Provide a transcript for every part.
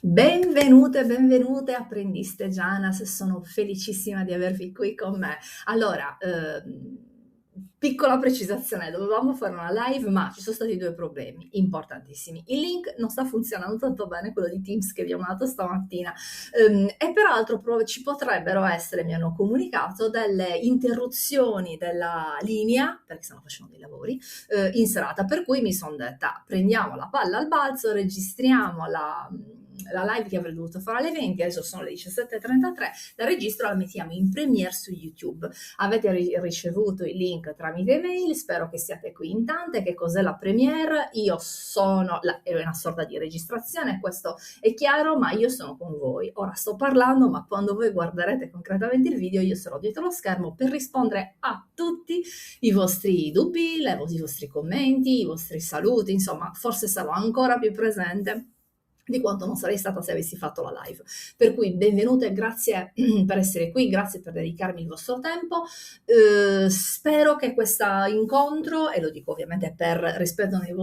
Benvenute, benvenute apprendiste Janas, sono felicissima di avervi qui con me. Allora, piccola precisazione, dovevamo fare una live, ma ci sono stati due problemi importantissimi. Il link non sta funzionando tanto bene, quello di Teams che vi ho mandato stamattina, e peraltro ci potrebbero essere, mi hanno comunicato, delle interruzioni della linea, perché stanno facendo dei lavori, in serata, per cui mi sono detta prendiamo la palla al balzo, registriamo la live che avrei dovuto fare alle 20, adesso sono le 17:33, la registro, la mettiamo in premiere su YouTube. Avete ricevuto il link tramite mail, spero che siate qui in tante. Che cos'è la premiere? È una sorta di registrazione, questo è chiaro, ma io sono con voi. Ora sto parlando, ma quando voi guarderete concretamente il video io sarò dietro lo schermo per rispondere a tutti i vostri dubbi, i vostri commenti, i vostri saluti, insomma, forse sarò ancora più presente di quanto non sarei stata se avessi fatto la live. Per cui benvenute, grazie per essere qui, grazie per dedicarmi il vostro tempo. Spero che questo incontro, e lo dico ovviamente per rispetto nei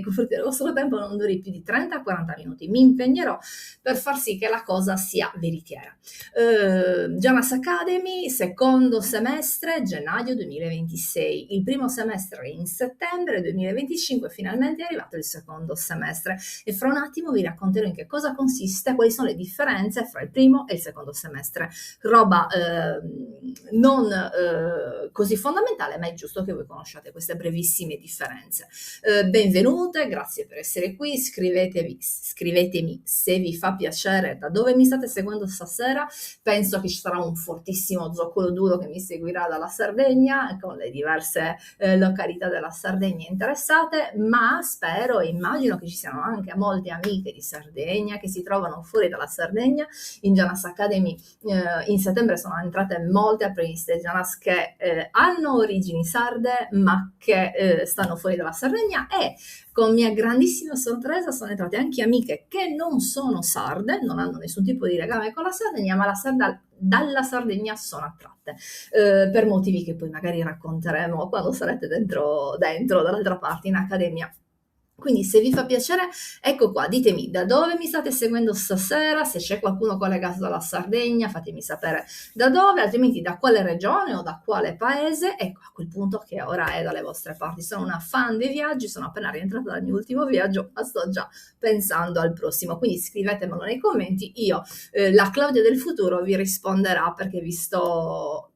confronti del vostro tempo, non duri più di 30-40 minuti. Mi impegnerò per far sì che la cosa sia veritiera. Janas Academy, secondo semestre, gennaio 2026. Il primo semestre è in settembre 2025, finalmente è arrivato il secondo semestre. E fra un attimo vi racconterò in che cosa consiste, quali sono le differenze fra il primo e il secondo semestre. Roba non così fondamentale, ma è giusto che voi conosciate queste brevissime differenze. Benvenute, grazie per essere qui, scrivetemi se vi fa piacere da dove mi state seguendo stasera. Penso che ci sarà un fortissimo zoccolo duro che mi seguirà dalla Sardegna, con le diverse località della Sardegna interessate, ma spero e immagino che ci siano anche molte amiche di Sardegna che si trovano fuori dalla Sardegna. In Janas Academy in settembre sono entrate molte apprendiste Janas che hanno origini sarde ma che stanno fuori dalla Sardegna, e con mia grandissima sorpresa sono entrate anche amiche che non sono sarde, non hanno nessun tipo di legame con la Sardegna, ma dalla Sardegna sono attratte per motivi che poi magari racconteremo quando sarete dentro dall'altra parte in accademia. Quindi se vi fa piacere, ecco qua, ditemi da dove mi state seguendo stasera, se c'è qualcuno collegato dalla Sardegna, fatemi sapere da dove, altrimenti da quale regione o da quale paese. Ecco, a quel punto che ora è dalle vostre parti. Sono una fan dei viaggi, sono appena rientrata dal mio ultimo viaggio, ma sto già pensando al prossimo, quindi scrivetemelo nei commenti. Io, la Claudia del futuro, vi risponderà perché vi sto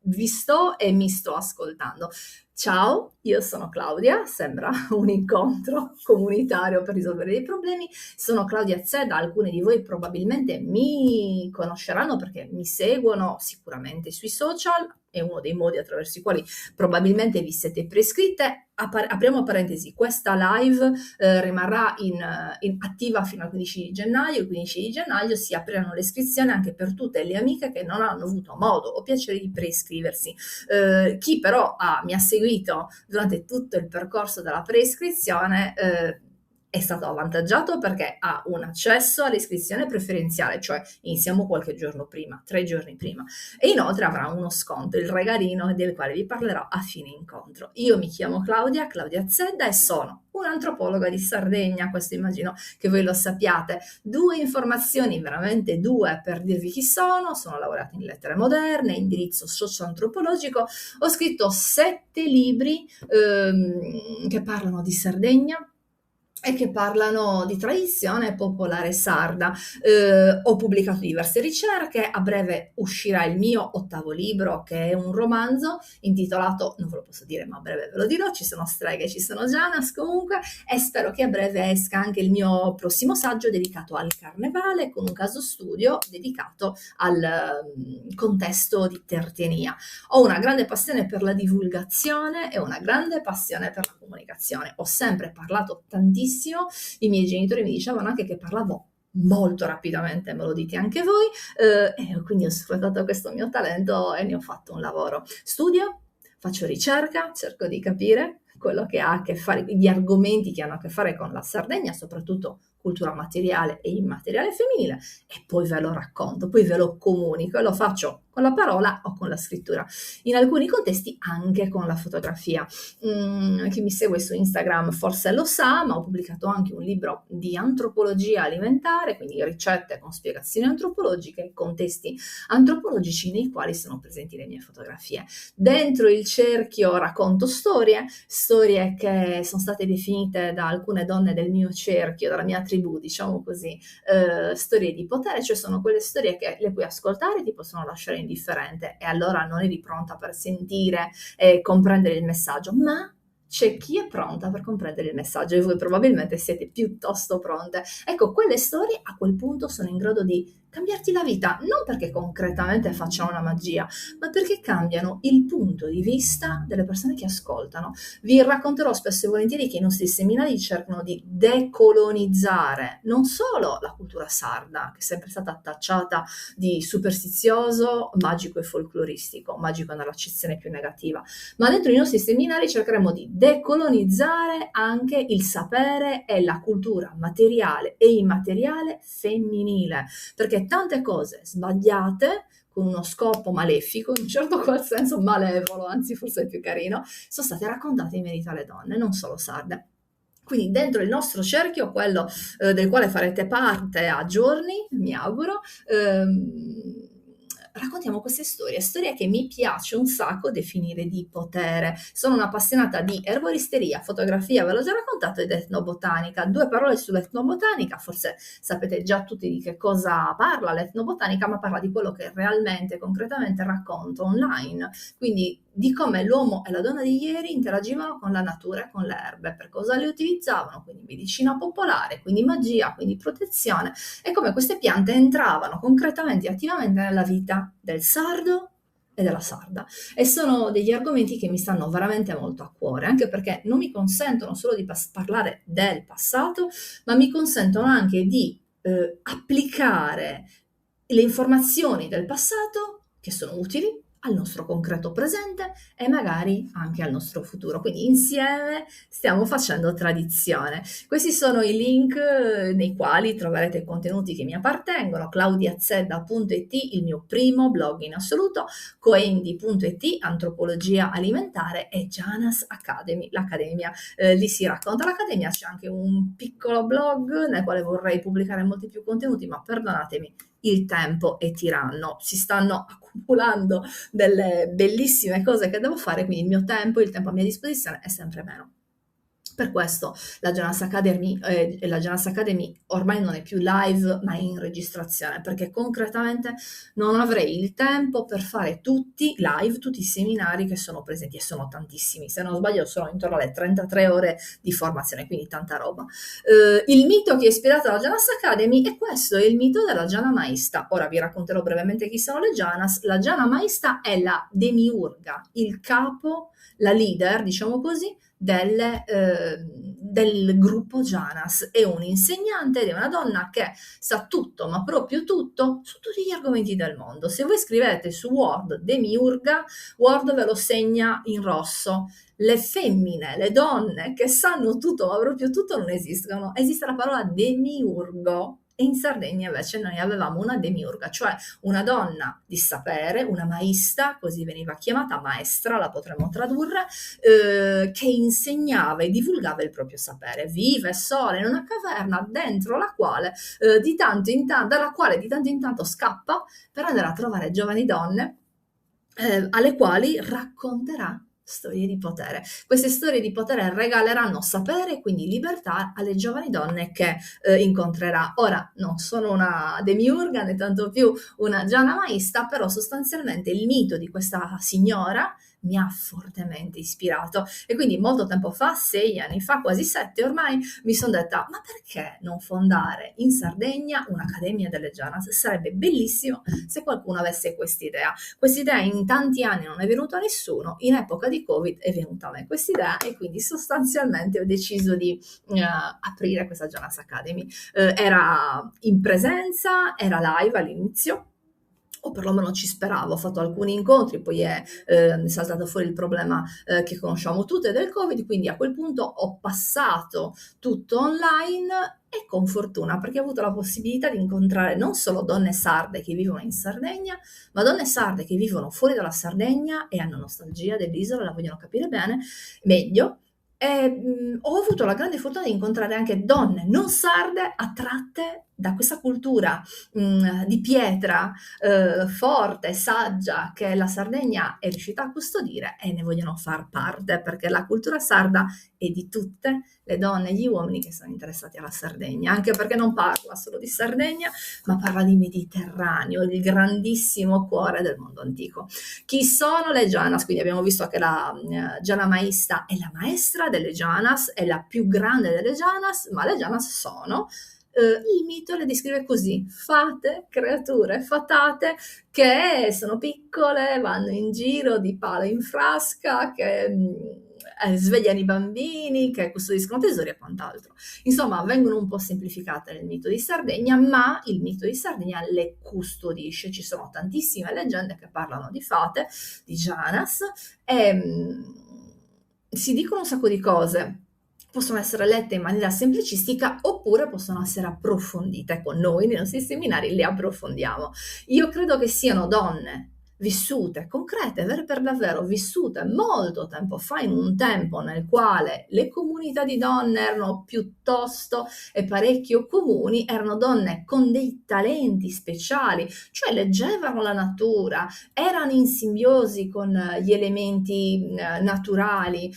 e mi sto ascoltando. Ciao, io sono Claudia, sembra un incontro comunitario per risolvere dei problemi. Sono Claudia Zedda, alcuni di voi probabilmente mi conosceranno perché mi seguono sicuramente sui social, è uno dei modi attraverso i quali probabilmente vi siete prescritte. Apriamo parentesi, questa live rimarrà in attiva fino al 15 di gennaio. Il 15 di gennaio si apriranno le iscrizioni anche per tutte le amiche che non hanno avuto modo o piacere di preiscriversi. Chi però mi ha seguito durante tutto il percorso della preiscrizione è stato avvantaggiato perché ha un accesso all'iscrizione preferenziale, cioè iniziamo qualche giorno prima, 3 giorni prima, e inoltre avrà uno sconto, il regalino del quale vi parlerò a fine incontro. Io mi chiamo Claudia Zedda, e sono un'antropologa di Sardegna, questo immagino che voi lo sappiate. 2 informazioni, veramente 2, per dirvi chi sono laureata in lettere moderne, indirizzo socio-antropologico, ho scritto 7 libri che parlano di Sardegna e che parlano di tradizione popolare sarda. Ho pubblicato diverse ricerche, a breve uscirà il mio 8º libro, che è un romanzo intitolato, non ve lo posso dire ma a breve ve lo dirò, ci sono streghe, ci sono Janas comunque, e spero che a breve esca anche il mio prossimo saggio dedicato al carnevale, con un caso studio dedicato al contesto di Tertenia. Ho una grande passione per la divulgazione e una grande passione per la comunicazione. Ho sempre parlato tantissimo, i miei genitori mi dicevano anche che parlavo molto rapidamente, me lo dite anche voi, e quindi ho sfruttato questo mio talento e ne ho fatto un lavoro. Studio, faccio ricerca, cerco di capire quello che ha a che fare, gli argomenti che hanno a che fare con la Sardegna, soprattutto cultura materiale e immateriale femminile, e poi ve lo racconto, poi ve lo comunico, e lo faccio con la parola o con la scrittura, in alcuni contesti anche con la fotografia. Chi mi segue su Instagram forse lo sa, ma ho pubblicato anche un libro di antropologia alimentare, quindi ricette con spiegazioni antropologiche, contesti antropologici nei quali sono presenti le mie fotografie. Dentro il cerchio racconto storie che sono state definite da alcune donne del mio cerchio, dalla mia tribù, diciamo così, storie di potere, cioè sono quelle storie che le puoi ascoltare e ti possono lasciare indifferente, e allora non eri pronta per sentire e comprendere il messaggio, ma c'è chi è pronta per comprendere il messaggio, e voi probabilmente siete piuttosto pronte. Ecco, quelle storie a quel punto sono in grado di cambiarti la vita, non perché concretamente facciano una magia, ma perché cambiano il punto di vista delle persone che ascoltano. Vi racconterò spesso e volentieri che i nostri seminari cercano di decolonizzare non solo la cultura sarda, che è sempre stata tacciata di superstizioso, magico e folcloristico, magico nell'accezione più negativa, ma dentro i nostri seminari cercheremo di decolonizzare anche il sapere e la cultura materiale e immateriale femminile, perché tante cose sbagliate con uno scopo malefico, in un certo qual senso malevolo, anzi forse è più carino, sono state raccontate in merito alle donne, non solo sarde. Quindi dentro il nostro cerchio, quello del quale farete parte a giorni, mi auguro, raccontiamo queste storie che mi piace un sacco definire di potere. Sono un'appassionata di erboristeria, fotografia, ve l'ho già raccontato, ed etnobotanica. 2 parole sull'etnobotanica, forse sapete già tutti di che cosa parla l'etnobotanica, ma parla di quello che realmente, concretamente racconto online, quindi di come l'uomo e la donna di ieri interagivano con la natura e con le erbe, per cosa le utilizzavano, quindi medicina popolare, quindi magia, quindi protezione, e come queste piante entravano concretamente e attivamente nella vita del sardo e della sarda. E sono degli argomenti che mi stanno veramente molto a cuore, anche perché non mi consentono solo di parlare del passato, ma mi consentono anche di applicare le informazioni del passato che sono utili al nostro concreto presente e magari anche al nostro futuro. Quindi insieme stiamo facendo tradizione. Questi sono i link nei quali troverete contenuti che mi appartengono: claudiazedda.it, il mio primo blog in assoluto, coendi.it, antropologia alimentare, e Janas Academy, l'accademia. Lì si racconta l'accademia, c'è anche un piccolo blog nel quale vorrei pubblicare molti più contenuti, ma perdonatemi, il tempo è tiranno, si stanno accumulando delle bellissime cose che devo fare, quindi il tempo a mia disposizione è sempre meno. Per questo la Janas Academy ormai non è più live, ma è in registrazione, perché concretamente non avrei il tempo per fare tutti live, tutti i seminari che sono presenti, e sono tantissimi, se non sbaglio sono intorno alle 33 ore di formazione, quindi tanta roba. Il mito che ha ispirato la Janas Academy è questo, è il mito della Jana Maista. Ora vi racconterò brevemente chi sono le Janas. La Jana Maista è la demiurga, il capo, la leader, diciamo così, del gruppo Janas. È un insegnante ed è una donna che sa tutto, ma proprio tutto, su tutti gli argomenti del mondo. Se voi scrivete su Word demiurga, Word ve lo segna in rosso. Le femmine, le donne che sanno tutto, ma proprio tutto, non esistono. Esiste la parola demiurgo, e in Sardegna invece noi avevamo una demiurga, cioè una donna di sapere, una maista, così veniva chiamata, maestra la potremmo tradurre, che insegnava e divulgava il proprio sapere, vive sola in una caverna dentro la quale dalla quale di tanto in tanto scappa per andare a trovare giovani donne alle quali racconterà storie di potere. Queste storie di potere regaleranno sapere e quindi libertà alle giovani donne che incontrerà. Ora, non sono una demiurga né tanto più una Jana Maista, però sostanzialmente il mito di questa signora mi ha fortemente ispirato, e quindi molto tempo fa, 6 anni fa, quasi 7 ormai, mi sono detta: ma perché non fondare in Sardegna un'Accademia delle Janas? Sarebbe bellissimo se qualcuno avesse quest'idea. Quest'idea in tanti anni non è venuta a nessuno, in epoca di Covid è venuta a me quest'idea, e quindi sostanzialmente ho deciso di aprire questa Janas Academy. Era in presenza, era live all'inizio, o perlomeno ci speravo. Ho fatto alcuni incontri, poi è saltato fuori il problema che conosciamo tutte del Covid, quindi a quel punto ho passato tutto online, e con fortuna, perché ho avuto la possibilità di incontrare non solo donne sarde che vivono in Sardegna, ma donne sarde che vivono fuori dalla Sardegna e hanno nostalgia dell'isola, la vogliono capire bene, meglio. E ho avuto la grande fortuna di incontrare anche donne non sarde attratte da questa cultura di pietra, forte, saggia, che la Sardegna è riuscita a custodire e ne vogliono far parte, perché la cultura sarda è di tutte le donne e gli uomini che sono interessati alla Sardegna, anche perché non parla solo di Sardegna, ma parla di Mediterraneo, il grandissimo cuore del mondo antico. Chi sono le Janas? Quindi abbiamo visto che la Giana Maista è la maestra delle Janas, è la più grande delle Janas, ma le Janas sono il mito le descrive così: fate, creature fatate che sono piccole, vanno in giro di palo in frasca, che svegliano i bambini, che custodiscono tesori e quant'altro. Insomma, vengono un po' semplificate nel mito di Sardegna, ma il mito di Sardegna le custodisce. Ci sono tantissime leggende che parlano di fate, di Janas, e si dicono un sacco di cose. Possono essere lette in maniera semplicistica oppure possono essere approfondite. Con noi nei nostri seminari le approfondiamo. Io credo che siano donne vissute, concrete, vere per davvero, vissute molto tempo fa, in un tempo nel quale le comunità di donne erano piuttosto e parecchio comuni, erano donne con dei talenti speciali, cioè leggevano la natura, erano in simbiosi con gli elementi naturali,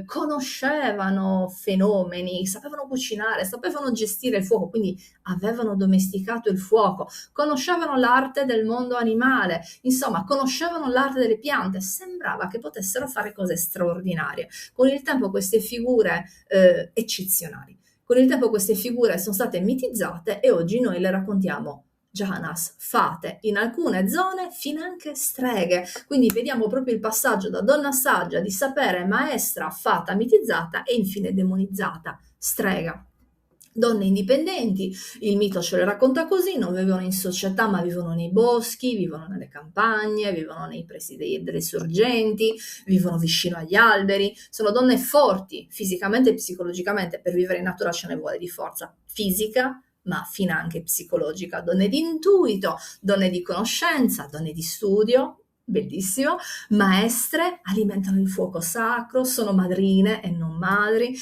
conoscevano fenomeni, sapevano cucinare, sapevano gestire il fuoco, quindi avevano domesticato il fuoco, conoscevano l'arte del mondo animale, insomma conoscevano l'arte delle piante, sembrava che potessero fare cose straordinarie. Con il tempo queste figure eccezionali, con il tempo queste figure sono state mitizzate e oggi noi le raccontiamo Janas, fate, in alcune zone finanche streghe, quindi vediamo proprio il passaggio da donna saggia, di sapere, maestra, fata, mitizzata e infine demonizzata, strega. Donne indipendenti, il mito ce le racconta così, non vivono in società ma vivono nei boschi, vivono nelle campagne, vivono nei pressi delle sorgenti, vivono vicino agli alberi, sono donne forti fisicamente e psicologicamente. Per vivere in natura ce ne vuole di forza fisica ma finanche psicologica, donne di intuito, donne di conoscenza, donne di studio, bellissimo, maestre, alimentano il fuoco sacro, sono madrine e non madri,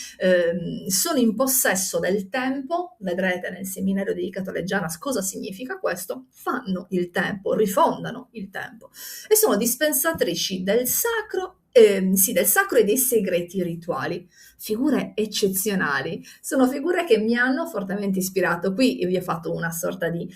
sono in possesso del tempo, vedrete nel seminario dedicato alle Janas cosa significa questo, fanno il tempo, rifondano il tempo e sono dispensatrici del sacro, del sacro e dei segreti rituali. Figure eccezionali, sono figure che mi hanno fortemente ispirato. Qui vi ho fatto una sorta di,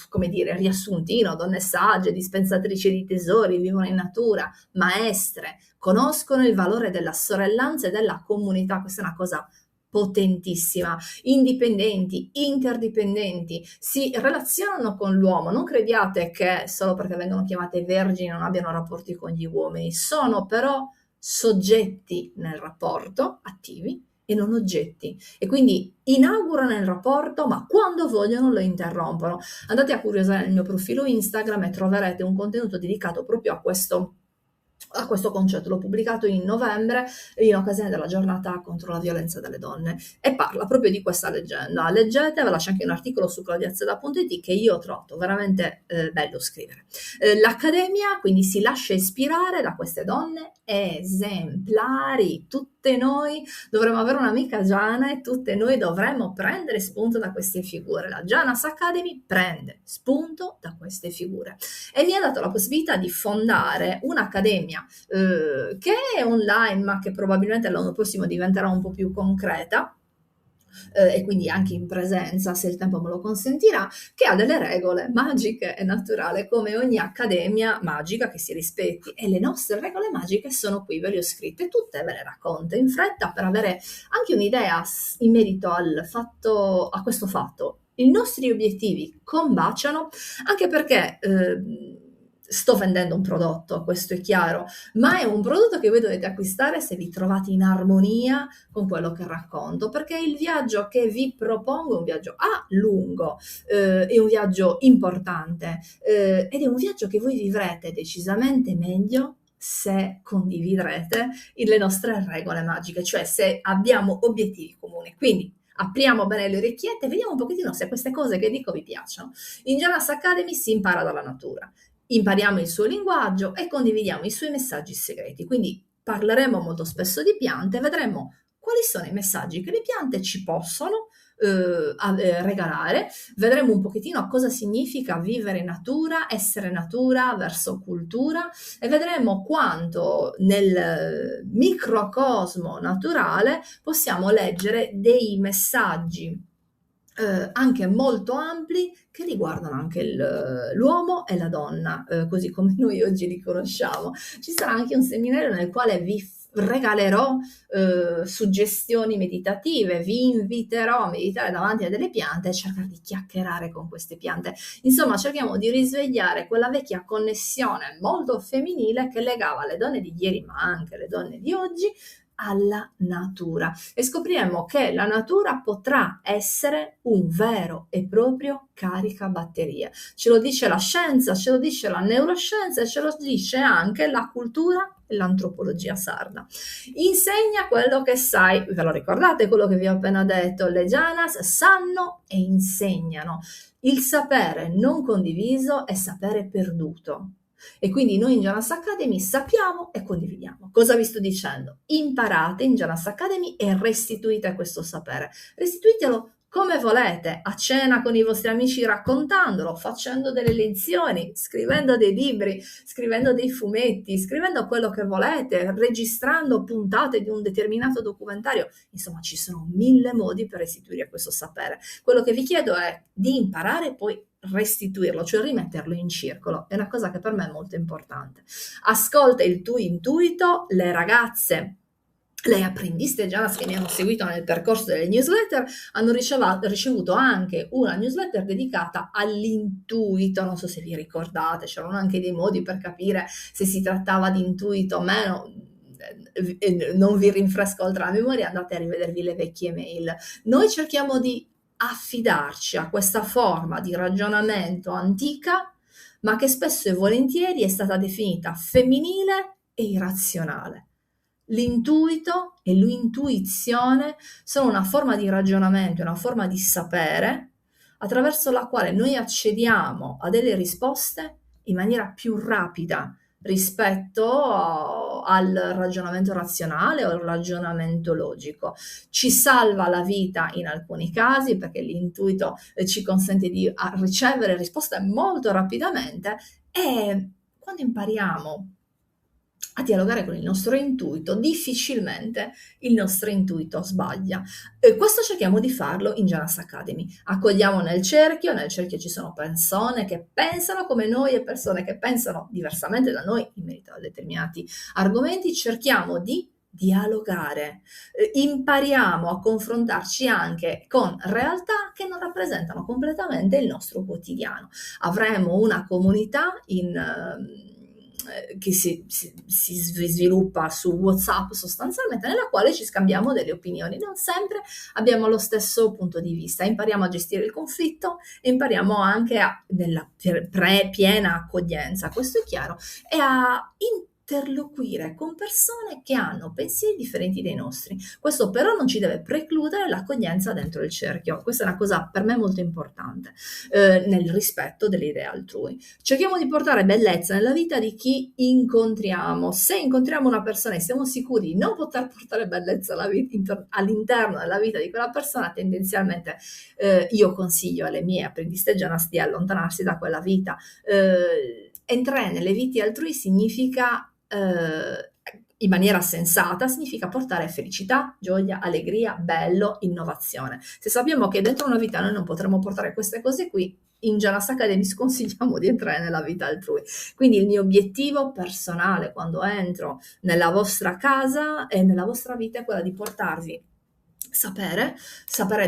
come dire, riassuntino: donne sagge, dispensatrici di tesori, vivono in natura, maestre, conoscono il valore della sorellanza e della comunità. Questa è una cosa potentissima, indipendenti, interdipendenti, si relazionano con l'uomo. Non crediate che solo perché vengono chiamate vergini non abbiano rapporti con gli uomini, sono però soggetti nel rapporto, attivi, e non oggetti, e quindi inaugurano il rapporto ma quando vogliono lo interrompono. Andate a curiosare nel mio profilo Instagram e troverete un contenuto dedicato proprio a questo concetto. L'ho pubblicato in novembre in occasione della giornata contro la violenza delle donne e parla proprio di questa leggenda. Leggete, ve lascio anche un articolo su claudiazzeda.it che io ho trovato veramente bello scrivere. L'Accademia quindi si lascia ispirare da queste donne esemplari. Tutte noi dovremmo avere un'amica Giana e tutte noi dovremmo prendere spunto da queste figure. La Janas Academy prende spunto da queste figure e mi ha dato la possibilità di fondare un'accademia che è online ma che probabilmente l'anno prossimo diventerà un po' più concreta, e quindi anche in presenza se il tempo me lo consentirà, che ha delle regole magiche e naturali come ogni accademia magica che si rispetti, e le nostre regole magiche sono qui, ve le ho scritte tutte, ve le racconto in fretta per avere anche un'idea in merito a questo fatto. I nostri obiettivi combaciano, anche perché sto vendendo un prodotto, questo è chiaro, ma è un prodotto che voi dovete acquistare se vi trovate in armonia con quello che racconto, perché il viaggio che vi propongo è un viaggio lungo, è un viaggio importante, ed è un viaggio che voi vivrete decisamente meglio se condividerete le nostre regole magiche, cioè se abbiamo obiettivi comuni. Quindi Apriamo bene le orecchiette e vediamo un pochettino se queste cose che dico vi piacciono. In Jonas Academy si impara dalla natura, impariamo il suo linguaggio e condividiamo i suoi messaggi segreti. Quindi parleremo molto spesso di piante, vedremo quali sono i messaggi che le piante ci possono regalare, vedremo un pochettino cosa significa vivere in natura, essere natura verso cultura e vedremo quanto nel microcosmo naturale possiamo leggere dei messaggi anche molto ampli che riguardano anche l'uomo e la donna, così come noi oggi li conosciamo. Ci sarà anche un seminario nel quale vi regalerò suggestioni meditative, vi inviterò a meditare davanti a delle piante e cercare di chiacchierare con queste piante. Insomma, cerchiamo di risvegliare quella vecchia connessione molto femminile che legava le donne di ieri, ma anche le donne di oggi, alla natura e scopriremo che la natura potrà essere un vero e proprio caricabatterie. Ce lo dice la scienza, ce lo dice la neuroscienza e ce lo dice anche la cultura e l'antropologia sarda. Insegna quello che sai, ve lo ricordate quello che vi ho appena detto? Le Janas sanno e insegnano. Il sapere non condiviso è sapere perduto. E quindi noi in Jonas Academy sappiamo e condividiamo. Cosa vi sto dicendo? Imparate in Jonas Academy e restituite questo sapere. Restituitelo come volete, a cena con i vostri amici raccontandolo, facendo delle lezioni, scrivendo dei libri, scrivendo dei fumetti, scrivendo quello che volete, registrando puntate di un determinato documentario. Insomma, ci sono 1000 modi per restituire questo sapere. Quello che vi chiedo è di imparare e poi restituirlo, cioè rimetterlo in circolo. È una cosa che per me è molto importante. Ascolta il tuo intuito, le ragazze, le apprendiste Janas che mi hanno seguito nel percorso delle newsletter hanno ricevuto anche una newsletter dedicata all'intuito, non so se vi ricordate, c'erano anche dei modi per capire se si trattava di intuito o meno. Non vi rinfresco oltre la memoria, andate a rivedervi le vecchie mail. Noi cerchiamo di affidarci a questa forma di ragionamento antica, ma che spesso e volentieri è stata definita femminile e irrazionale. L'intuito e l'intuizione sono una forma di ragionamento, una forma di sapere attraverso la quale noi accediamo a delle risposte in maniera più rapida rispetto al ragionamento razionale o al ragionamento logico. Ci salva la vita in alcuni casi perché l'intuito ci consente di ricevere risposte molto rapidamente e quando impariamo a dialogare con il nostro intuito, difficilmente il nostro intuito sbaglia. Questo cerchiamo di farlo in Janas Academy. Accogliamo nel cerchio ci sono persone che pensano come noi e persone che pensano diversamente da noi in merito a determinati argomenti, cerchiamo di dialogare, impariamo a confrontarci anche con realtà che non rappresentano completamente il nostro quotidiano. Avremo una comunità che si sviluppa su WhatsApp sostanzialmente, nella quale ci scambiamo delle opinioni. Non sempre abbiamo lo stesso punto di vista, impariamo a gestire il conflitto e impariamo anche nella piena accoglienza, questo è chiaro, e a interloquire con persone che hanno pensieri differenti dai nostri. Questo però non ci deve precludere l'accoglienza dentro il cerchio. Questa è una cosa per me molto importante, nel rispetto delle idee altrui. Cerchiamo di portare bellezza nella vita di chi incontriamo. Se incontriamo una persona e siamo sicuri di non poter portare bellezza all'interno della vita di quella persona, tendenzialmente io consiglio alle mie apprendiste Janas di allontanarsi da quella vita. Entrare nelle vite altrui significa in maniera sensata, significa portare felicità, gioia, allegria, bello, innovazione. Se sappiamo che dentro una vita noi non potremo portare queste cose qui, in Janas Academy sconsigliamo di entrare nella vita altrui. Quindi il mio obiettivo personale quando entro nella vostra casa e nella vostra vita è quella di portarvi sapere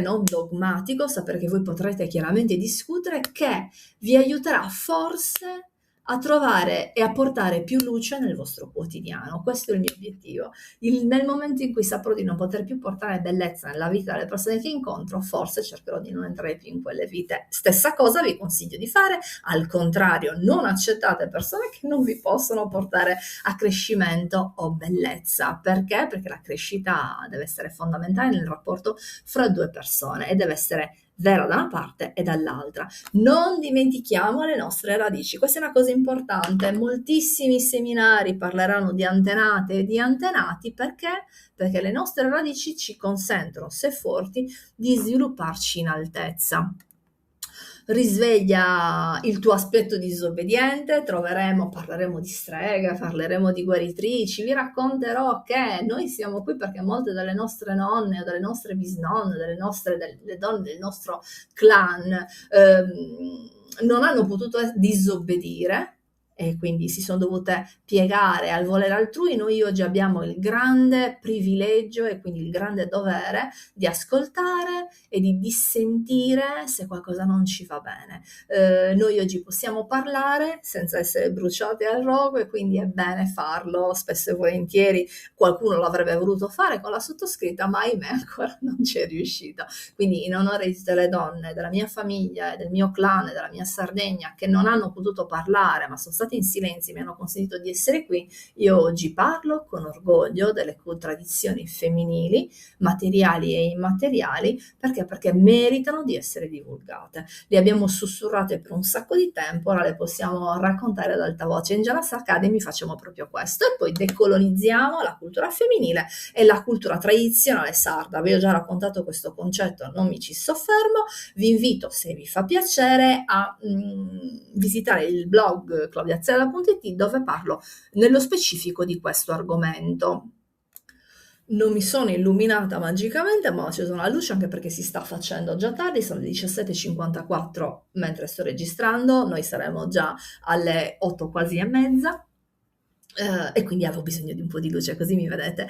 non dogmatico, sapere che voi potrete chiaramente discutere, che vi aiuterà forse a trovare e a portare più luce nel vostro quotidiano. Questo è il mio obiettivo. Nel momento in cui saprò di non poter più portare bellezza nella vita delle persone che incontro, forse cercherò di non entrare più in quelle vite. Stessa cosa vi consiglio di fare, al contrario, non accettate persone che non vi possono portare a crescimento o bellezza. Perché? Perché la crescita deve essere fondamentale nel rapporto fra due persone e deve essere vera da una parte e dall'altra. Non dimentichiamo le nostre radici, questa è una cosa importante. Moltissimi seminari parleranno di antenate e di antenati perché? Perché le nostre radici ci consentono, se forti, di svilupparci in altezza. Risveglia il tuo aspetto disobbediente, parleremo di streghe, parleremo di guaritrici, vi racconterò che noi siamo qui perché molte delle nostre nonne o delle nostre bisnonne, delle donne del nostro clan non hanno potuto disobbedire e quindi si sono dovute piegare al volere altrui. Noi oggi abbiamo il grande privilegio e quindi il grande dovere di ascoltare e di dissentire se qualcosa non ci va bene. Noi oggi possiamo parlare senza essere bruciati al rogo e quindi è bene farlo. Spesso e volentieri qualcuno l'avrebbe voluto fare con la sottoscritta, ma ahimè ancora non ci è riuscito. Quindi in onore di tutte le donne della mia famiglia e del mio clan e della mia Sardegna che non hanno potuto parlare ma sono state in silenzio e mi hanno consentito di essere qui, io oggi parlo con orgoglio delle tradizioni femminili, materiali e immateriali, perché meritano di essere divulgate. Le abbiamo sussurrate per un sacco di tempo, ora le possiamo raccontare ad alta voce. In Janas Academy facciamo proprio questo e poi decolonizziamo la cultura femminile e la cultura tradizionale sarda. Vi ho già raccontato questo concetto, non mi ci soffermo. Vi invito, se vi fa piacere, a visitare il blog claudiazzella.it dove parlo nello specifico di questo argomento. Non mi sono illuminata magicamente, ma ho acceso la luce anche perché si sta facendo già tardi, sono le 17:54 mentre sto registrando, noi saremo già alle 8 quasi e mezza. E quindi avevo bisogno di un po' di luce, così mi vedete.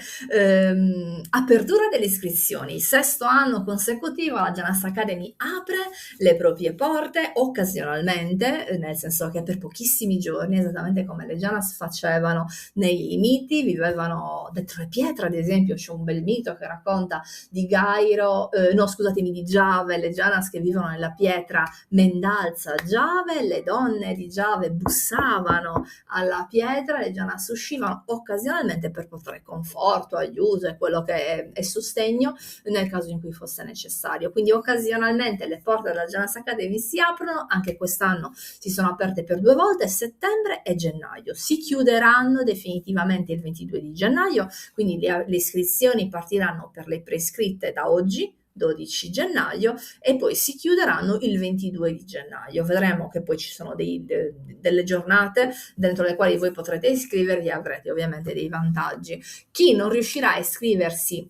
Apertura delle iscrizioni. Il 6º anno consecutivo la Janas Academy apre le proprie porte occasionalmente, nel senso che per pochissimi giorni, esattamente come le Janas facevano nei miti, vivevano dentro le pietre, ad esempio. C'è un bel mito che racconta di di Giave, le Janas che vivono nella pietra Mendalza Giave, le donne di Giave bussavano alla pietra, le Janas uscivano occasionalmente per portare conforto, aiuto e quello che è sostegno nel caso in cui fosse necessario. Quindi occasionalmente le porte della Janas Academy si aprono, anche quest'anno si sono aperte per 2 volte, settembre e gennaio. Si chiuderanno definitivamente il 22 di gennaio, quindi le iscrizioni partiranno per le prescritte da oggi, 12 gennaio, e poi si chiuderanno il 22 di gennaio. Vedremo che poi ci sono delle giornate dentro le quali voi potrete iscrivervi e avrete ovviamente dei vantaggi. Chi non riuscirà a iscriversi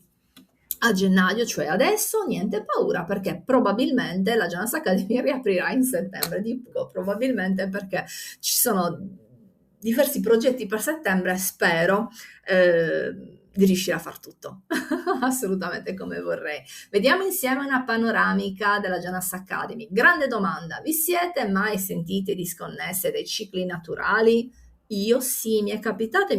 a gennaio, cioè adesso, niente paura, perché probabilmente la Janas Academy riaprirà in settembre. Dico probabilmente perché ci sono diversi progetti per settembre, spero di riuscire a far tutto assolutamente come vorrei. Vediamo insieme una panoramica della Janas Academy. Grande domanda: vi siete mai sentite disconnesse dai cicli naturali? Io sì, mi è capitato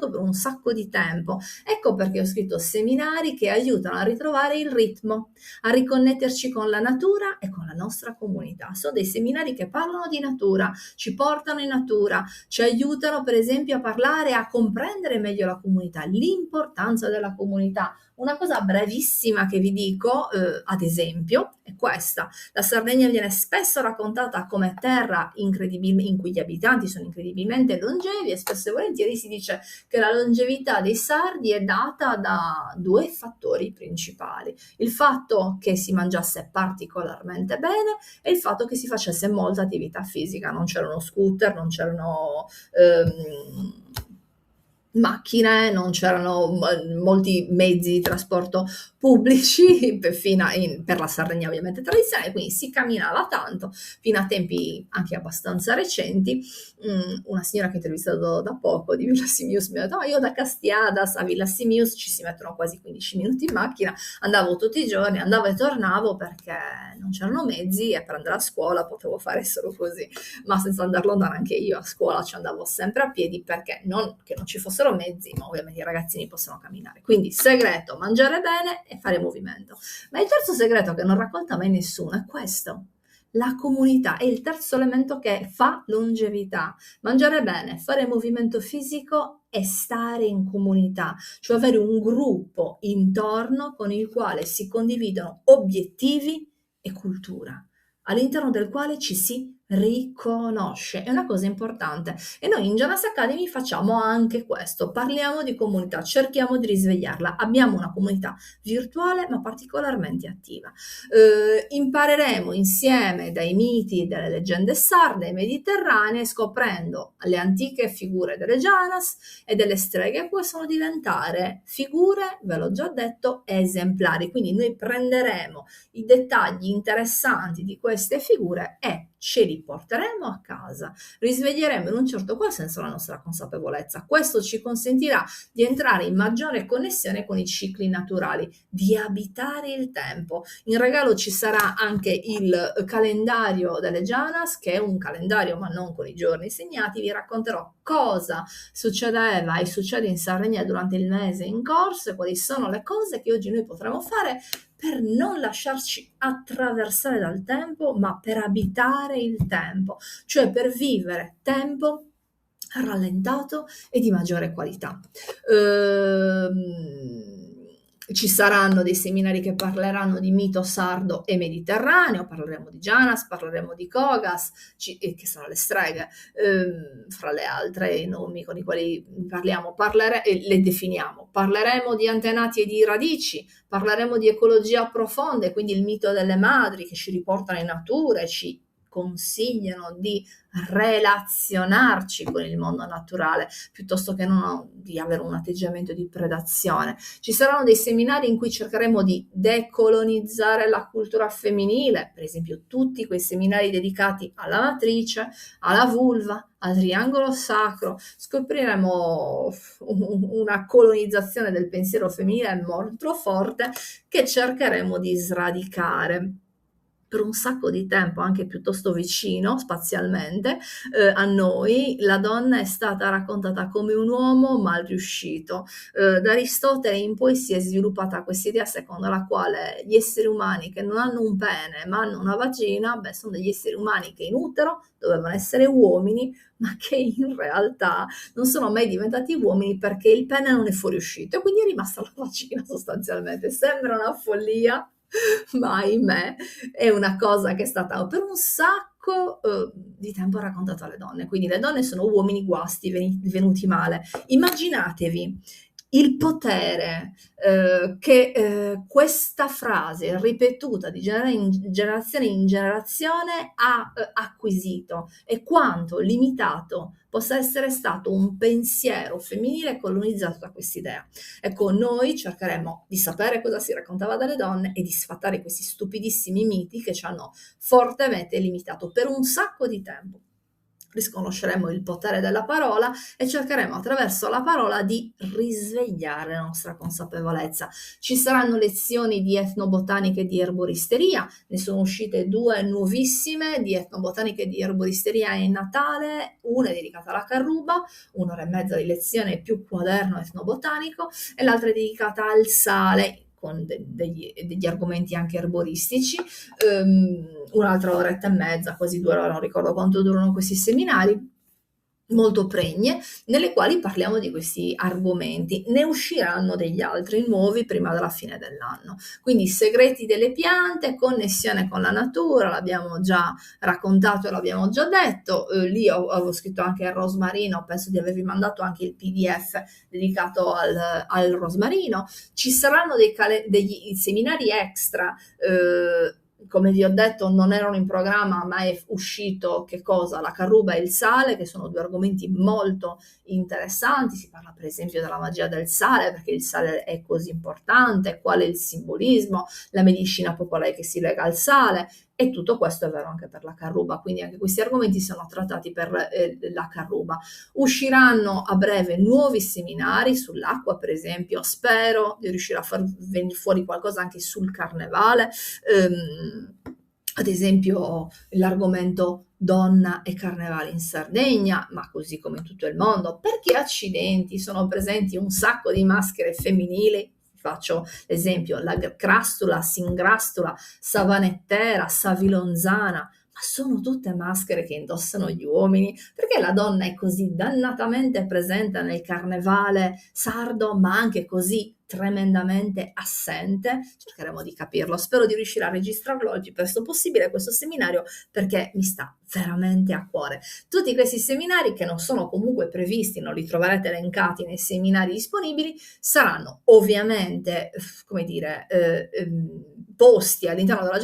per un sacco di tempo. Ecco perché ho scritto seminari che aiutano a ritrovare il ritmo, a riconnetterci con la natura e con la nostra comunità. Sono dei seminari che parlano di natura, ci portano in natura, ci aiutano per esempio a parlare, a comprendere meglio la comunità, l'importanza della comunità. Una cosa brevissima che vi dico, ad esempio, è questa. La Sardegna viene spesso raccontata come terra incredibile in cui gli abitanti sono incredibilmente longevi, e spesso e volentieri si dice che la longevità dei sardi è data da 2 fattori principali: il fatto che si mangiasse particolarmente bene e il fatto che si facesse molta attività fisica. Non c'erano scooter, non c'erano macchine, non c'erano molti mezzi di trasporto pubblici per la Sardegna ovviamente tradizionale, quindi si camminava tanto fino a tempi anche abbastanza recenti. Una signora che ho intervistato da poco di Villa Simius mi ha detto: "Oh, io da Castiadas a Villa Simius ci si mettono quasi 15 minuti in macchina, andavo tutti i giorni, andavo e tornavo perché non c'erano mezzi e per andare a scuola potevo fare solo così, ma senza andar lontano anche io a scuola ci andavo sempre a piedi perché non che non ci fossero mezzi, ma ovviamente i ragazzini possono camminare. Quindi segreto, mangiare bene e fare movimento. Ma il terzo segreto che non racconta mai nessuno è questo. La comunità è il terzo elemento che fa longevità. Mangiare bene, fare movimento fisico e stare in comunità, cioè avere un gruppo intorno con il quale si condividono obiettivi e cultura, all'interno del quale ci si riconosce. È una cosa importante. E noi in Jonas Academy facciamo anche questo, parliamo di comunità, cerchiamo di risvegliarla. Abbiamo una comunità virtuale ma particolarmente attiva. Impareremo insieme dai miti e dalle leggende sarde e mediterranee, scoprendo le antiche figure delle Janas e delle streghe che possono diventare figure, ve l'ho già detto, esemplari. Quindi noi prenderemo i dettagli interessanti di queste figure e ce li porteremo a casa, risveglieremo in un certo qual senso la nostra consapevolezza. Questo ci consentirà di entrare in maggiore connessione con i cicli naturali, di abitare il tempo. In regalo ci sarà anche il calendario delle Janas, che è un calendario ma non con i giorni segnati. Vi racconterò cosa succedeva e succede in Sardegna durante il mese in corso e quali sono le cose che oggi noi potremo fare per non lasciarci attraversare dal tempo, ma per abitare il tempo, cioè per vivere tempo rallentato e di maggiore qualità. Ci saranno dei seminari che parleranno di mito sardo e mediterraneo, parleremo di Janas, parleremo di Kogas, che sono le streghe, fra le altre nomi con i quali parliamo, le definiamo. Parleremo di antenati e di radici, parleremo di ecologia profonda, quindi il mito delle madri che ci riportano in natura e ci consigliano di relazionarci con il mondo naturale piuttosto che non di avere un atteggiamento di predazione. Ci saranno dei seminari in cui cercheremo di decolonizzare la cultura femminile, per esempio tutti quei seminari dedicati alla matrice, alla vulva, al triangolo sacro. Scopriremo una colonizzazione del pensiero femminile molto forte che cercheremo di sradicare. Per un sacco di tempo, anche piuttosto vicino spazialmente a noi, la donna è stata raccontata come un uomo mal riuscito. Da Aristotele in poi si è sviluppata questa idea secondo la quale gli esseri umani che non hanno un pene ma hanno una vagina, sono degli esseri umani che in utero dovevano essere uomini, ma che in realtà non sono mai diventati uomini perché il pene non è fuoriuscito e quindi è rimasta la vagina sostanzialmente. Sembra una follia, ma ahimè è una cosa che è stata per un sacco di tempo raccontata alle donne. Quindi le donne sono uomini guasti venuti male. Immaginatevi il potere che questa frase ripetuta di generazione in generazione ha acquisito e quanto limitato possa essere stato un pensiero femminile colonizzato da quest'idea. Ecco, noi cercheremo di sapere cosa si raccontava dalle donne e di sfatare questi stupidissimi miti che ci hanno fortemente limitato per un sacco di tempo. Risconosceremo il potere della parola e cercheremo attraverso la parola di risvegliare la nostra consapevolezza. Ci saranno lezioni di etnobotanica e di erboristeria, ne sono uscite 2 nuovissime di etnobotanica e di erboristeria in Natale, una è dedicata alla carruba, 1 ora e mezza di lezione più quaderno etnobotanico e l'altra è dedicata al sale con degli argomenti anche erboristici, un'altra oretta e mezza, quasi 2 ore, non ricordo quanto durano questi seminari, molto pregne, nelle quali parliamo di questi argomenti. Ne usciranno degli altri nuovi prima della fine dell'anno. Quindi segreti delle piante, connessione con la natura, l'abbiamo già raccontato e l'abbiamo già detto. Lì avevo scritto anche il rosmarino, penso di avervi mandato anche il PDF dedicato al rosmarino. Ci saranno degli seminari extra come vi ho detto, non erano in programma, ma è uscito che cosa? La carruba e il sale, che sono due argomenti molto interessanti. Si parla per esempio della magia del sale, perché il sale è così importante, qual è il simbolismo, la medicina popolare che si lega al sale, e tutto questo è vero anche per la carruba, quindi anche questi argomenti sono trattati per la carruba. Usciranno a breve nuovi seminari sull'acqua, per esempio, spero di riuscire a far venire fuori qualcosa anche sul carnevale, ad esempio l'argomento donna e carnevale in Sardegna, ma così come in tutto il mondo, perché accidenti sono presenti un sacco di maschere femminili. Faccio l'esempio, la crastula, singrastula, savanettera, savilonzana, ma sono tutte maschere che indossano gli uomini, perché la donna è così dannatamente presente nel carnevale sardo, ma anche così tremendamente assente? Cercheremo di capirlo. Spero di riuscire a registrarlo il più presto possibile questo seminario, perché mi sta veramente a cuore. Tutti questi seminari, che non sono comunque previsti, non li troverete elencati nei seminari disponibili, saranno ovviamente, come dire, posti all'interno della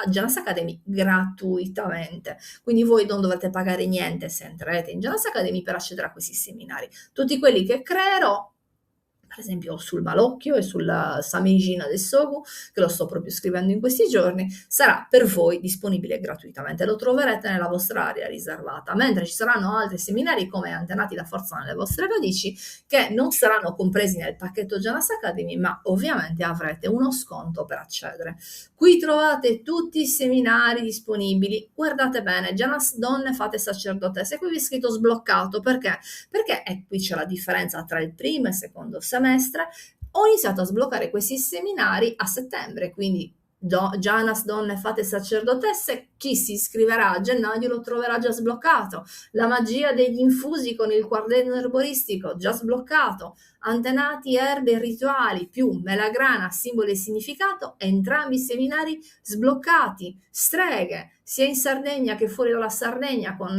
Janas Academy gratuitamente. Quindi voi non dovete pagare niente se entrete in Janas Academy per accedere a questi seminari. Tutti quelli che creerò, per esempio sul Malocchio e sulla Samigina del Sogu, che lo sto proprio scrivendo in questi giorni, sarà per voi disponibile gratuitamente. Lo troverete nella vostra area riservata, mentre ci saranno altri seminari come Antenati la forza nelle vostre radici, che non saranno compresi nel pacchetto Janas Academy, ma ovviamente avrete uno sconto per accedere. Qui trovate tutti i seminari disponibili. Guardate bene, Janas Donne Fate Sacerdotesse, qui vi è scritto sbloccato, perché? Perché qui c'è la differenza tra il primo e il secondo semestre. Ho iniziato a sbloccare questi seminari a settembre, quindi Janas Donne Fate Sacerdotesse, chi si iscriverà a gennaio lo troverà già sbloccato. La magia degli infusi con il quaderno erboristico, già sbloccato. Antenati, erbe e rituali più melagrana, simboli e significato, entrambi i seminari sbloccati. Streghe, sia in Sardegna che fuori dalla Sardegna, con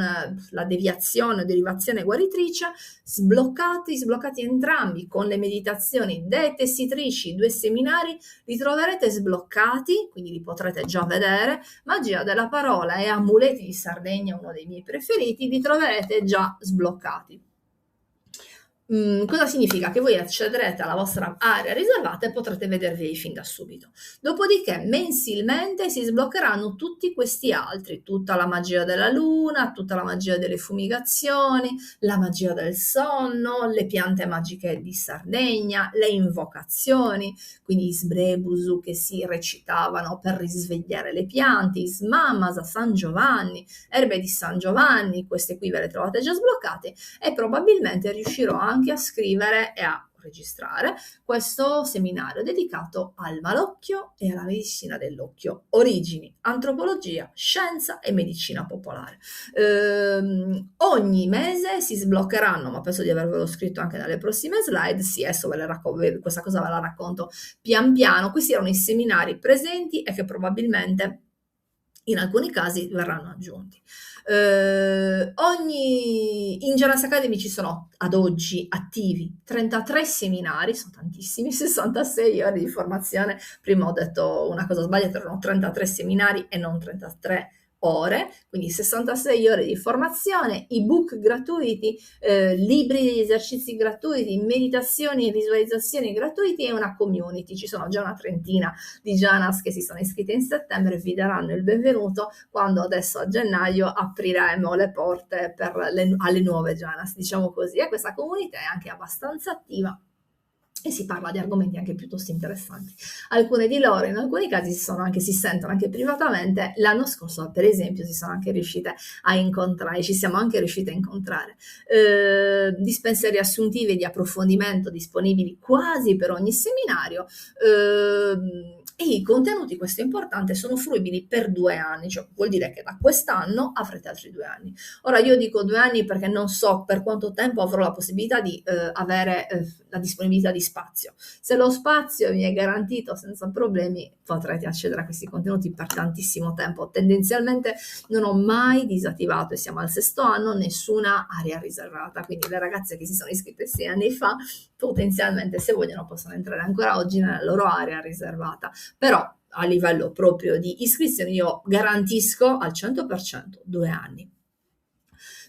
la deviazione o derivazione guaritrice, sbloccati entrambi, con le meditazioni detessitrici. Due seminari li troverete sbloccati, quindi li potrete già vedere. Magia della parola e amuleti di Sardegna, uno dei miei preferiti, li troverete già sbloccati. Cosa significa? Che voi accederete alla vostra area riservata e potrete vedervi fin da subito. Dopodiché mensilmente si sbloccheranno tutti questi altri, tutta la magia della luna, tutta la magia delle fumigazioni, la magia del sonno, le piante magiche di Sardegna, le invocazioni, quindi i sbrebusu che si recitavano per risvegliare le piante, i smamas a San Giovanni, erbe di San Giovanni, queste qui ve le trovate già sbloccate, e probabilmente riuscirò anche a scrivere e a registrare questo seminario dedicato al malocchio e alla medicina dell'occhio, origini, antropologia, scienza e medicina popolare. Ogni mese si sbloccheranno, ma penso di avervelo scritto anche nelle prossime slide. Sì, adesso questa cosa ve la racconto pian piano. Questi erano i seminari presenti e che probabilmente in alcuni casi verranno aggiunti. In Janas Academy ci sono ad oggi attivi 33 seminari, sono tantissimi, 66 ore di formazione. Prima ho detto una cosa sbagliata, erano 33 seminari e non 33 ore, quindi 66 ore di formazione, ebook gratuiti, libri di esercizi gratuiti, meditazioni e visualizzazioni gratuiti e una community. Ci sono già una trentina di Janas che si sono iscritte in settembre e vi daranno il benvenuto quando adesso a gennaio apriremo le porte alle nuove Janas, diciamo così. E questa comunità è anche abbastanza attiva e si parla di argomenti anche piuttosto interessanti. Alcune di loro in alcuni casi si sentono anche privatamente. L'anno scorso, per esempio, si sono anche riuscite a incontrare, ci siamo anche riuscite a incontrare. Dispense riassuntive di approfondimento disponibili quasi per ogni seminario, e i contenuti, questo è importante, sono fruibili per 2 anni, cioè vuol dire che da quest'anno avrete altri 2 anni. Ora io dico 2 anni perché non so per quanto tempo avrò la possibilità di avere la disponibilità di spazio. Se lo spazio mi è garantito senza problemi, potrete accedere a questi contenuti per tantissimo tempo. Tendenzialmente non ho mai disattivato, e siamo al 6° anno, nessuna area riservata, quindi le ragazze che si sono iscritte 6 anni fa potenzialmente, se vogliono, possono entrare ancora oggi nella loro area riservata. Però a livello proprio di iscrizioni, io garantisco al 100% 2 anni.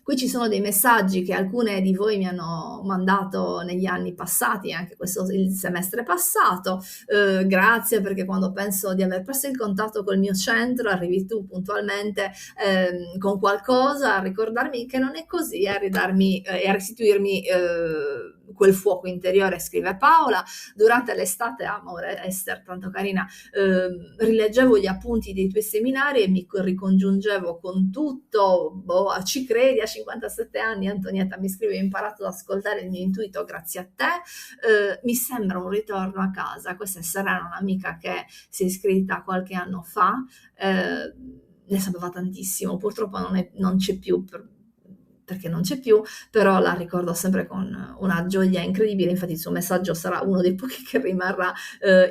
Qui ci sono dei messaggi che alcune di voi mi hanno mandato negli anni passati, anche il semestre passato. Grazie, perché quando penso di aver perso il contatto col mio centro, arrivi tu puntualmente con qualcosa a ricordarmi che non è così, a ridarmi e a restituirmi quel fuoco interiore, scrive Paola. Durante l'estate, amore Esther, tanto carina, rileggevo gli appunti dei tuoi seminari e mi ricongiungevo con tutto. Ci credi, a 57 anni, Antonietta mi scrive, ho imparato ad ascoltare il mio intuito grazie a te. Mi sembra un ritorno a casa. Questa è Serena, un'amica che si è iscritta qualche anno fa, ne sapeva tantissimo, purtroppo non c'è più, perché non c'è più, però la ricordo sempre con una gioia incredibile. Infatti il suo messaggio sarà uno dei pochi che rimarrà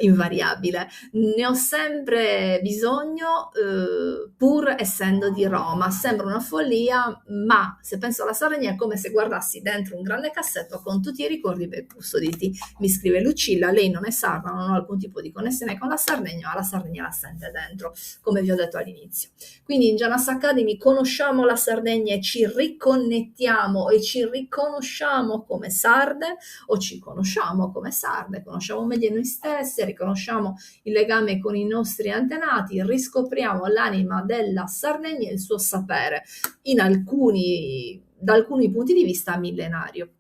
invariabile. Ne ho sempre bisogno, pur essendo di Roma. Sembra una follia, ma se penso alla Sardegna è come se guardassi dentro un grande cassetto con tutti i ricordi ben custoditi. Mi scrive Lucilla, lei non è sarda, non ho alcun tipo di connessione con la Sardegna, ma la Sardegna la sente dentro, come vi ho detto all'inizio. Quindi in Janas Academy conosciamo la Sardegna e ci riconnettiamo e ci riconosciamo come sarde, o ci conosciamo come sarde, conosciamo meglio noi stessi, riconosciamo il legame con i nostri antenati, riscopriamo l'anima della Sardegna e il suo sapere da alcuni punti di vista millenario.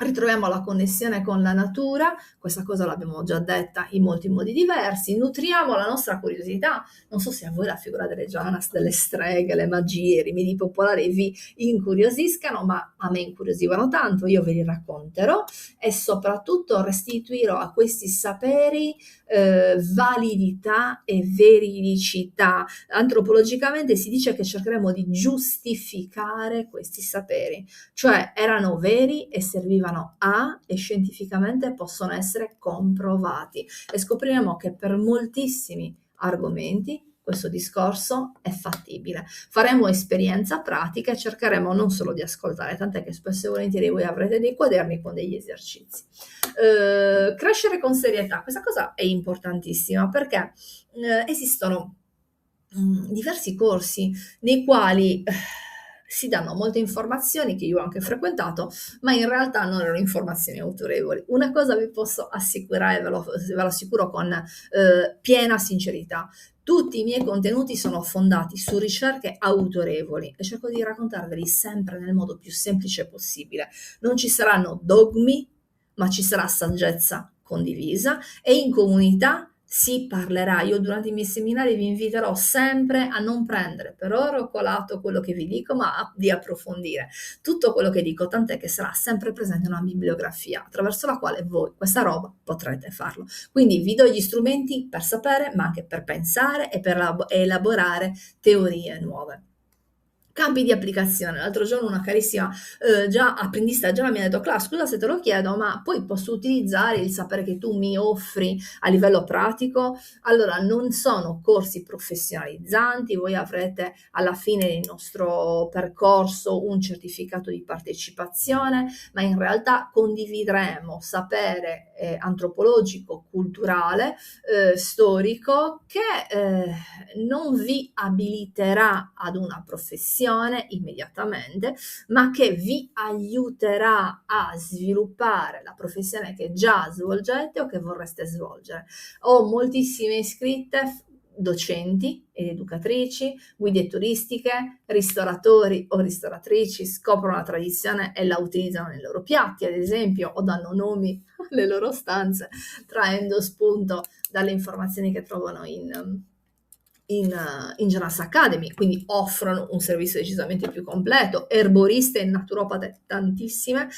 Ritroviamo la connessione con la natura, questa cosa l'abbiamo già detta in molti modi diversi, nutriamo la nostra curiosità. Non so se a voi la figura delle Janas, delle streghe, le magie, i rimedi popolari vi incuriosiscano, ma a me incuriosivano tanto. Io ve li racconterò e soprattutto restituirò a questi saperi validità e veridicità. Antropologicamente si dice che cercheremo di giustificare questi saperi, cioè erano veri e servivano e scientificamente possono essere comprovati, e scopriremo che per moltissimi argomenti questo discorso è fattibile. Faremo esperienza pratica e cercheremo non solo di ascoltare, tant'è che spesso e volentieri voi avrete dei quaderni con degli esercizi. Crescere con serietà, questa cosa è importantissima, perché esistono diversi corsi nei quali si danno molte informazioni che io ho anche frequentato, ma in realtà non erano informazioni autorevoli. Una cosa vi posso assicurare, ve lo assicuro con piena sincerità: tutti i miei contenuti sono fondati su ricerche autorevoli e cerco di raccontarveli sempre nel modo più semplice possibile. Non ci saranno dogmi, ma ci sarà saggezza condivisa, e in comunità si parlerà. Io durante i miei seminari vi inviterò sempre a non prendere per oro colato quello che vi dico, ma di approfondire tutto quello che dico, tant'è che sarà sempre presente una bibliografia attraverso la quale voi questa roba potrete farlo. Quindi vi do gli strumenti per sapere, ma anche per pensare e per elaborare teorie nuove. Campi di applicazione. L'altro giorno una carissima già apprendista già mi ha detto: Cla, scusa se te lo chiedo, ma poi posso utilizzare il sapere che tu mi offri a livello pratico? Allora, non sono corsi professionalizzanti, voi avrete alla fine del nostro percorso un certificato di partecipazione, ma in realtà condivideremo sapere antropologico, culturale, storico, che non vi abiliterà ad una professione immediatamente, ma che vi aiuterà a sviluppare la professione che già svolgete o che vorreste svolgere. Ho moltissime iscritte, docenti ed educatrici, guide turistiche, ristoratori o ristoratrici, scoprono la tradizione e la utilizzano nei loro piatti, ad esempio, o danno nomi alle loro stanze, traendo spunto dalle informazioni che trovano in Janas Academy, quindi offrono un servizio decisamente più completo. Erboriste e naturopate tantissime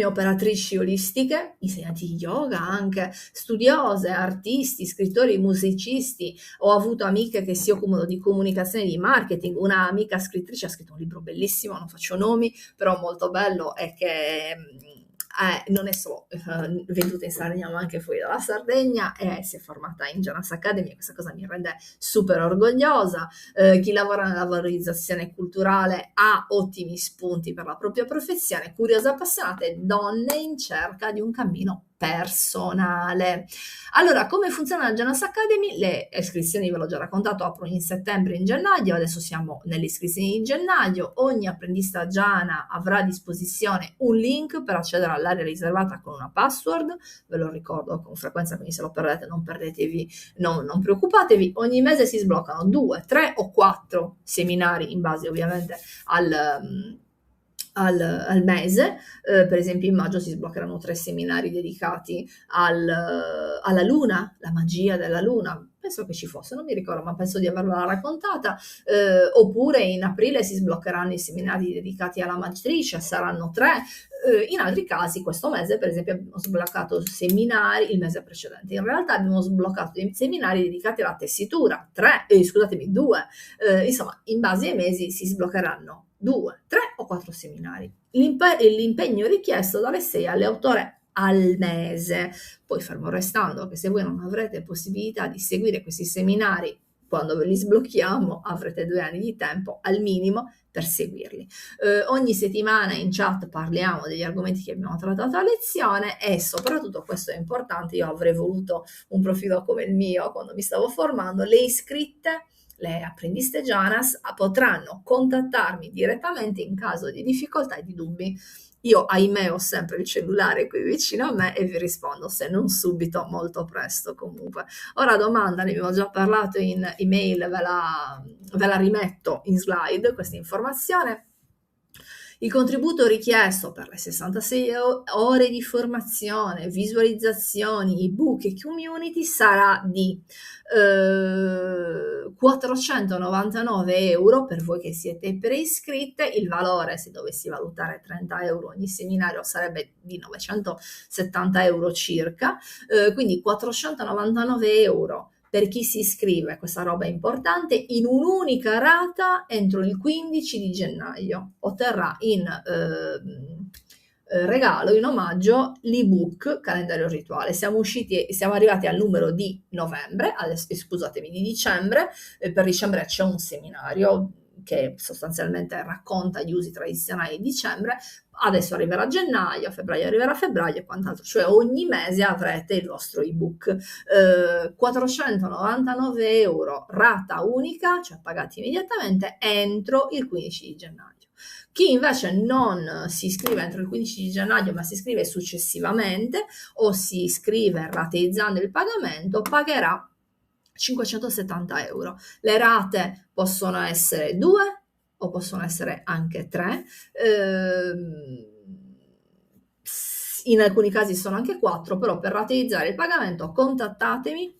operatrici olistiche, insegnanti di yoga anche, studiose, artisti, scrittori, musicisti. Ho avuto amiche che si occupano di comunicazione e di marketing. Una amica scrittrice ha scritto un libro bellissimo, non faccio nomi, però molto bello, e che non è solo venduta in Sardegna ma anche fuori dalla Sardegna, e si è formata in Janas Academy. Questa cosa mi rende super orgogliosa. Chi lavora nella valorizzazione culturale ha ottimi spunti per la propria professione. Curiose appassionate donne in cerca di un cammino personale. Allora, come funziona la Jonas Academy? Le iscrizioni ve l'ho già raccontato, aprono in settembre e in gennaio, adesso siamo nelle iscrizioni di gennaio. Ogni apprendista Giana avrà a disposizione un link per accedere all'area riservata con una password, ve lo ricordo con frequenza, quindi se lo perdete non perdetevi, non preoccupatevi. Ogni mese si sbloccano 2, 3 o 4 seminari in base ovviamente al mese. Per esempio in maggio si sbloccheranno 3 seminari dedicati alla luna, la magia della luna, penso che ci fosse, non mi ricordo, ma penso di averla raccontata. Oppure in aprile si sbloccheranno i seminari dedicati alla matrice, saranno 3. In altri casi questo mese per esempio abbiamo sbloccato seminari, il mese precedente in realtà abbiamo sbloccato dei seminari dedicati alla tessitura, 2. Insomma, in base ai mesi si sbloccheranno 2, 3 o 4 seminari. L'impegno richiesto dalle 6 alle 8 ore al mese. Poi fermo restando che se voi non avrete possibilità di seguire questi seminari quando ve li sblocchiamo, avrete 2 anni di tempo al minimo per seguirli. Ogni settimana in chat parliamo degli argomenti che abbiamo trattato a lezione e soprattutto, questo è importante, io avrei voluto un profilo come il mio quando mi stavo formando, le iscritte, le apprendiste Jonas potranno contattarmi direttamente in caso di difficoltà e di dubbi. Io, ahimè, ho sempre il cellulare qui vicino a me e vi rispondo, se non subito, molto presto comunque. Ora domanda, ne abbiamo già parlato in email, ve la rimetto in slide questa informazione. Il contributo richiesto per le 66 ore di formazione, visualizzazioni, ebook e community sarà di 499 euro per voi che siete preiscritte. Il valore, se dovessi valutare 30 euro ogni seminario, sarebbe di 970 euro circa, quindi 499 euro per chi si iscrive, questa roba è importante, in un'unica rata entro il 15 di gennaio. Otterrà in regalo, in omaggio, l'ebook Calendario Rituale. Siamo arrivati al numero di novembre, scusatemi, di dicembre. Per dicembre c'è un seminario che sostanzialmente racconta gli usi tradizionali di dicembre. Adesso arriverà gennaio, febbraio arriverà febbraio e quant'altro, cioè ogni mese avrete il vostro ebook. 499 euro, rata unica, cioè pagati immediatamente entro il 15 di gennaio. Chi invece non si iscrive entro il 15 di gennaio ma si iscrive successivamente o si iscrive rateizzando il pagamento, pagherà 570 euro. Le rate possono essere 2 o possono essere anche 3, in alcuni casi sono anche 4, però per rateizzare il pagamento contattatemi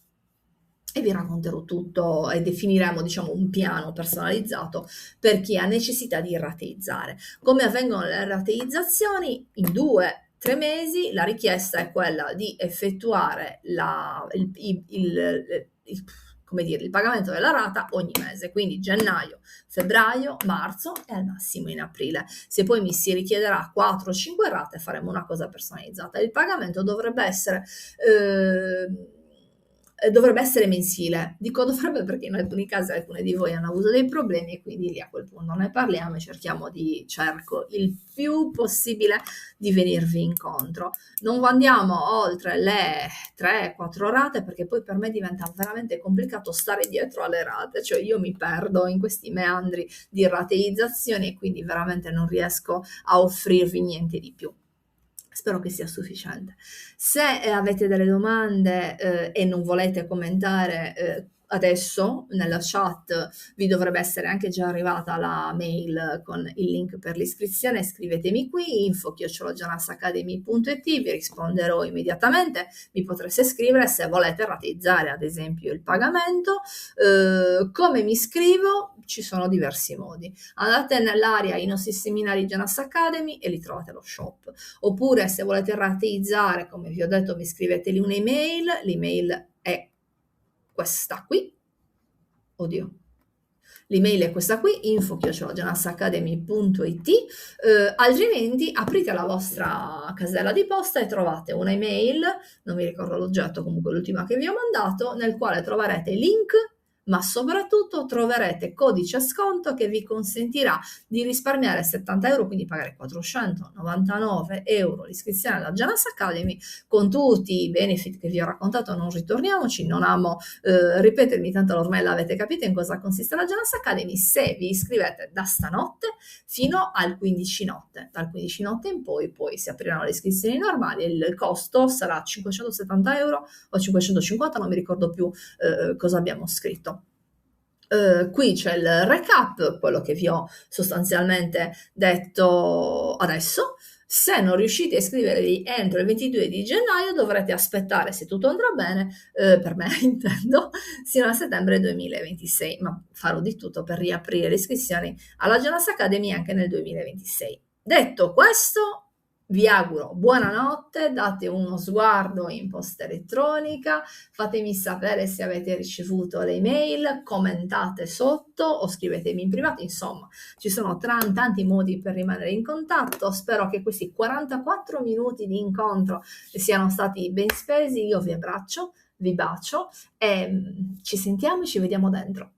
e vi racconterò tutto e definiremo, diciamo, un piano personalizzato per chi ha necessità di rateizzare. Come avvengono le rateizzazioni? In 2-3 mesi la richiesta è quella di effettuare il pagamento della rata ogni mese, quindi gennaio, febbraio, marzo e al massimo in aprile. Se poi mi si richiederà 4 o 5 rate, faremo una cosa personalizzata. Il pagamento dovrebbe essere mensile. Dico dovrebbe perché in alcuni casi alcuni di voi hanno avuto dei problemi e quindi lì a quel punto ne parliamo e cerco il più possibile di venirvi incontro. Non andiamo oltre le 3-4 rate perché poi per me diventa veramente complicato stare dietro alle rate, cioè io mi perdo in questi meandri di rateizzazioni e quindi veramente non riesco a offrirvi niente di più. Spero che sia sufficiente. Se avete delle domande e non volete commentare adesso nella chat, vi dovrebbe essere anche già arrivata la mail con il link per l'iscrizione, scrivetemi qui info@janasacademy.it, vi risponderò immediatamente. Mi potreste scrivere se volete rateizzare ad esempio il pagamento. Come mi iscrivo? Ci sono diversi modi. Andate nell'area i nostri seminari Jonas Academy e lì trovate lo shop, oppure se volete rateizzare, come vi ho detto, mi scrivete lì un'email, l'email è questa qui, l'email è questa qui, info@janasacademy.it, altrimenti aprite la vostra casella di posta e trovate un'email, non mi ricordo l'oggetto, comunque l'ultima che vi ho mandato, nel quale troverete link ma soprattutto troverete codice sconto che vi consentirà di risparmiare 70 euro, quindi pagare 499 euro l'iscrizione alla Janas Academy con tutti i benefit che vi ho raccontato. Non ritorniamoci, non amo ripetermi, tanto ormai l'avete capito in cosa consiste la Janas Academy, se vi iscrivete da stanotte fino al 15 notte. Dal 15 notte in poi si apriranno le iscrizioni normali e il costo sarà 570 euro o 550, non mi ricordo più cosa abbiamo scritto. Qui c'è il recap, quello che vi ho sostanzialmente detto adesso. Se non riuscite a iscrivervi entro il 22 di gennaio dovrete aspettare, se tutto andrà bene, per me intendo, sino a settembre 2026, ma farò di tutto per riaprire le iscrizioni alla Janas Academy anche nel 2026. Detto questo, vi auguro buonanotte, date uno sguardo in posta elettronica, fatemi sapere se avete ricevuto le email, commentate sotto o scrivetemi in privato, insomma, ci sono tanti modi per rimanere in contatto. Spero che questi 44 minuti di incontro siano stati ben spesi. Io vi abbraccio, vi bacio e ci sentiamo e ci vediamo dentro.